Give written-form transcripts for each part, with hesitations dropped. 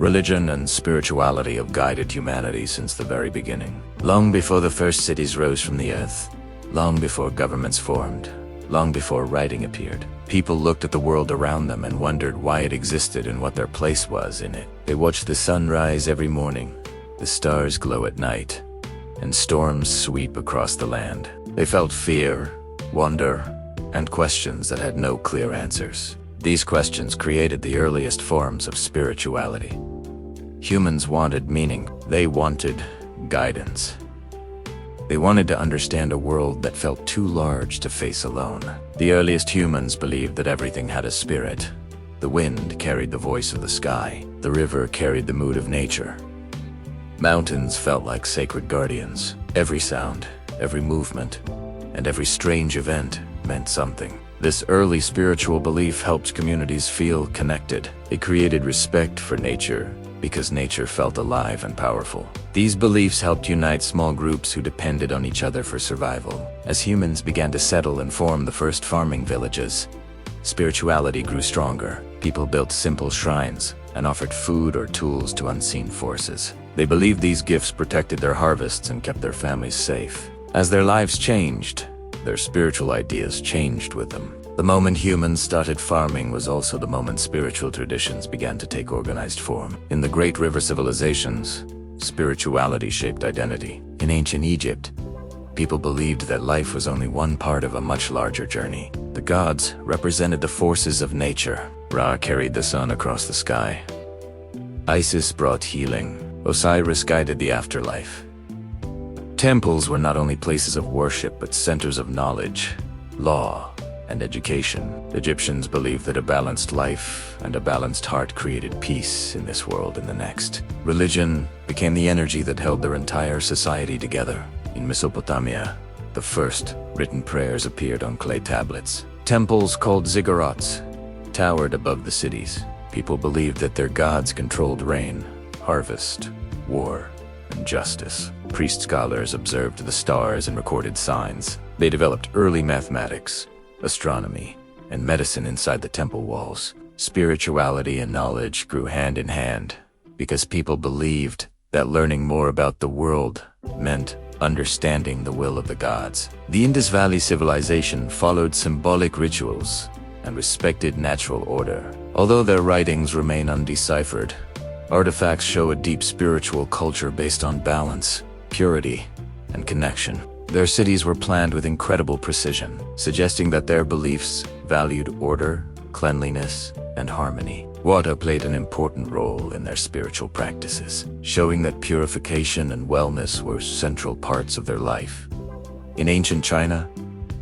Religion and spirituality have guided humanity since the very beginning. Long before the first cities rose from the earth, long before governments formed, long before writing appeared, people looked at the world around them and wondered why it existed and what their place was in it. They watched the sun rise every morning, the stars glow at night, and storms sweep across the land. They felt fear, wonder, and questions that had no clear answers. These questions created the earliest forms of spirituality. Humans wanted meaning. They wanted guidance. They wanted to understand a world that felt too large to face alone. The earliest humans believed that everything had a spirit. The wind carried the voice of the sky. The river carried the mood of nature. Mountains felt like sacred guardians. Every sound, every movement, and every strange event meant something. This early spiritual belief helped communities feel connected. It created respect for nature because nature felt alive and powerful. These beliefs helped unite small groups who depended on each other for survival. As humans began to settle and form the first farming villages, spirituality grew stronger. People built simple shrines and offered food or tools to unseen forces. They believed these gifts protected their harvests and kept their families safe. As their lives changed, their spiritual ideas changed with them. The moment humans started farming was also the moment spiritual traditions began to take organized form. In the great river civilizations, spirituality shaped identity. In ancient Egypt, people believed that life was only one part of a much larger journey. The gods represented the forces of nature. Ra carried the sun across the sky. Isis brought healing. Osiris guided the afterlife. Temples were not only places of worship but centers of knowledge, law, and education. Egyptians believed that a balanced life and a balanced heart created peace in this world and the next. Religion became the energy that held their entire society together. In Mesopotamia, the first written prayers appeared on clay tablets. Temples called ziggurats towered above the cities. People believed that their gods controlled rain, harvest, war, and justice. Priest scholars observed the stars and recorded signs. They developed early mathematics, astronomy, and medicine inside the temple walls. Spirituality and knowledge grew hand in hand because people believed that learning more about the world meant understanding the will of the gods. The Indus Valley civilization followed symbolic rituals and respected natural order. Although their writings remain undeciphered, artifacts show a deep spiritual culture based on balance, purity, and connection. Their cities were planned with incredible precision, suggesting that their beliefs valued order, cleanliness, and harmony. Water played an important role in their spiritual practices, showing that purification and wellness were central parts of their life. In ancient China,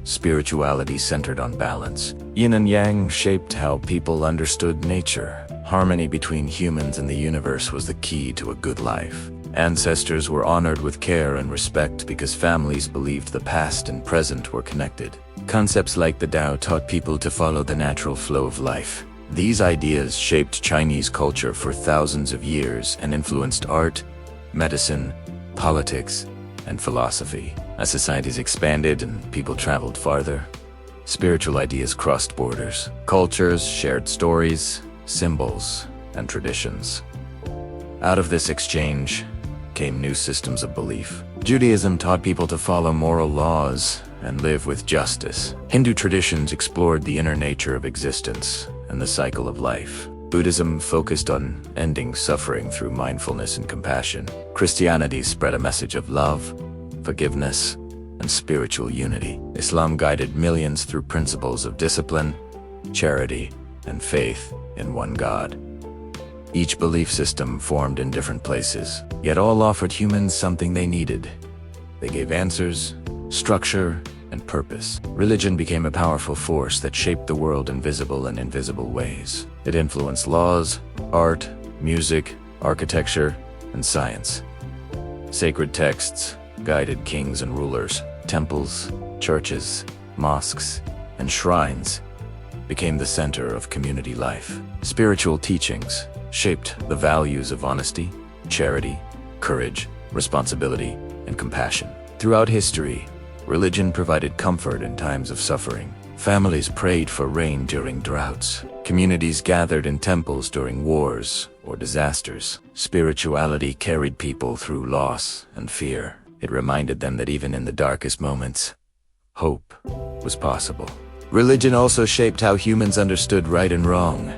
spirituality centered on balance. Yin and Yang shaped how people understood nature. Harmony between humans and the universe was the key to a good life. Ancestors were honored with care and respect because families believed the past and present were connected. Concepts like the Tao taught people to follow the natural flow of life. These ideas shaped Chinese culture for thousands of years and influenced art, medicine, politics, and philosophy. As societies expanded and people traveled farther, spiritual ideas crossed borders. Cultures shared stories, symbols, and traditions. Out of this exchange came new systems of belief. Judaism taught people to follow moral laws and live with justice. Hindu traditions explored the inner nature of existence and the cycle of life. Buddhism focused on ending suffering through mindfulness and compassion. Christianity spread a message of love, forgiveness, and spiritual unity. Islam guided millions through principles of discipline, charity, and faith in one God. Each belief system formed in different places, yet all offered humans something they needed. They gave answers, structure, and purpose. Religion became a powerful force that shaped the world in visible and invisible ways. It influenced laws, art, music, architecture, and science. Sacred texts guided kings and rulers. Temples, churches, mosques, and shrines became the center of community life. Spiritual teachings shaped the values of honesty, charity, courage, responsibility, and compassion. Throughout history, religion provided comfort in times of suffering. Families prayed for rain during droughts. Communities gathered in temples during wars or disasters. Spirituality carried people through loss and fear. It reminded them that even in the darkest moments, hope was possible. Religion also shaped how humans understood right and wrong.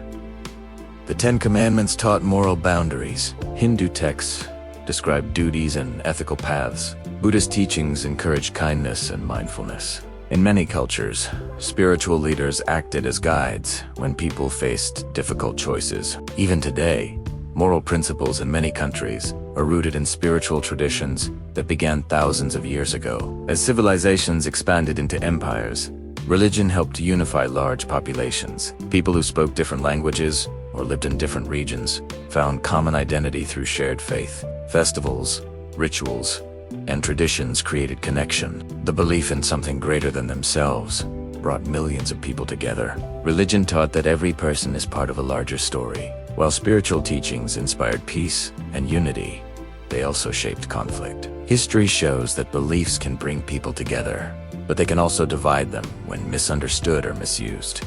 The Ten Commandments taught moral boundaries. Hindu texts described duties and ethical paths. Buddhist teachings encouraged kindness and mindfulness. In many cultures, spiritual leaders acted as guides when people faced difficult choices. Even today, moral principles in many countries are rooted in spiritual traditions that began thousands of years ago. As civilizations expanded into empires, religion helped to unify large populations. People who spoke different languages or lived in different regions found common identity through shared faith. Festivals, rituals, and traditions created connection. The belief in something greater than themselves brought millions of people together. Religion taught that every person is part of a larger story. While spiritual teachings inspired peace and unity, they also shaped conflict. History shows that beliefs can bring people together, but they can also divide them when misunderstood or misused.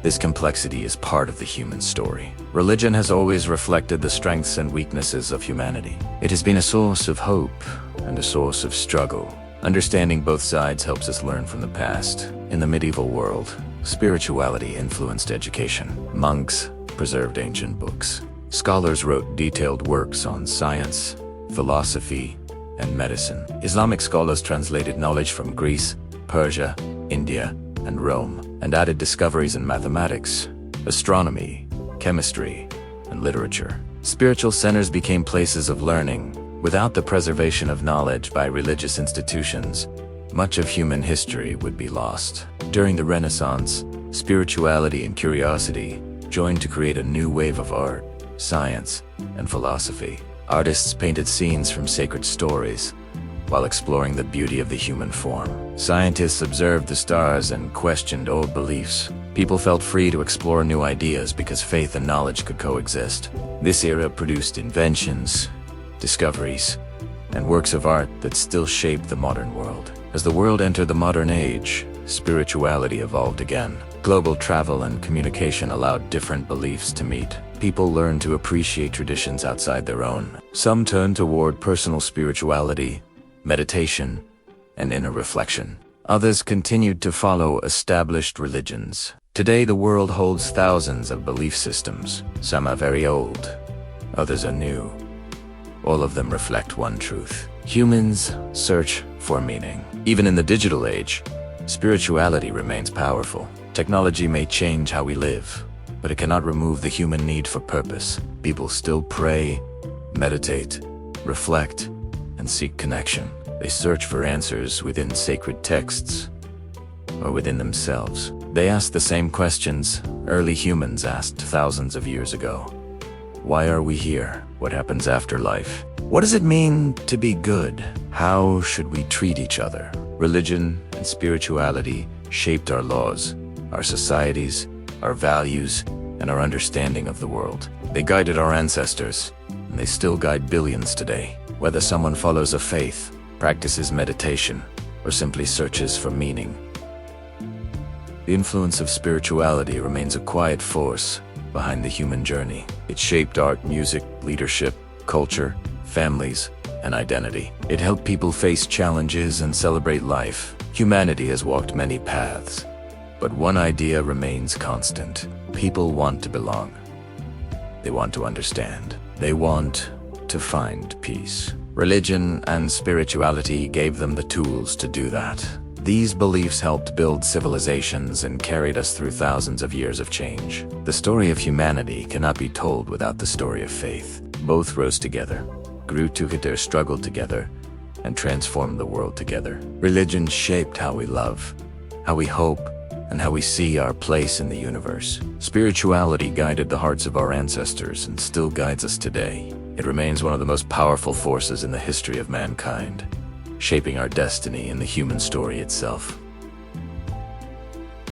This complexity is part of the human story. Religion has always reflected the strengths and weaknesses of humanity. It has been a source of hope and a source of struggle. Understanding both sides helps us learn from the past. In the medieval world, spirituality influenced education. Monks preserved ancient books. Scholars wrote detailed works on science, philosophy, and medicine. Islamic scholars translated knowledge from Greece, Persia, India, and Rome, and added discoveries in mathematics, astronomy, chemistry, and literature. Spiritual centers became places of learning. Without the preservation of knowledge by religious institutions, much of human history would be lost. During the Renaissance, spirituality and curiosity joined to create a new wave of art, science, and philosophy. Artists painted scenes from sacred stories, while exploring the beauty of the human form. Scientists observed the stars and questioned old beliefs. People felt free to explore new ideas because faith and knowledge could coexist. This era produced inventions, discoveries, and works of art that still shape the modern world. As the world entered the modern age, spirituality evolved again. Global travel and communication allowed different beliefs to meet. People learned to appreciate traditions outside their own. Some turned toward personal spirituality, meditation, and inner reflection. Others continued to follow established religions. Today, the world holds thousands of belief systems. Some are very old, others are new. All of them reflect one truth. Humans search for meaning. Even in the digital age, spirituality remains powerful. Technology may change how we live, but it cannot remove the human need for purpose. People still pray, meditate, reflect, and seek connection. They search for answers within sacred texts or within themselves. They ask the same questions early humans asked thousands of years ago. Why are we here? What happens after life? What does it mean to be good? How should we treat each other? Religion and spirituality shaped our laws, our societies, our values, and our understanding of the world. They guided our ancestors, and they still guide billions today. Whether someone follows a faith, practices meditation, or simply searches for meaning, the influence of spirituality remains a quiet force behind the human journey. It shaped art, music, leadership, culture, families, and identity. It helped people face challenges and celebrate life. Humanity has walked many paths, but one idea remains constant. People want to belong. They want to understand. They want to find peace. Religion and spirituality gave them the tools to do that. These beliefs helped build civilizations and carried us through thousands of years of change. The story of humanity cannot be told without the story of faith. Both rose together, grew together, struggled together, and transformed the world together. Religion shaped how we love, how we hope, and how we see our place in the universe. Spirituality guided the hearts of our ancestors and still guides us today. It remains one of the most powerful forces in the history of mankind, shaping our destiny and the human story itself.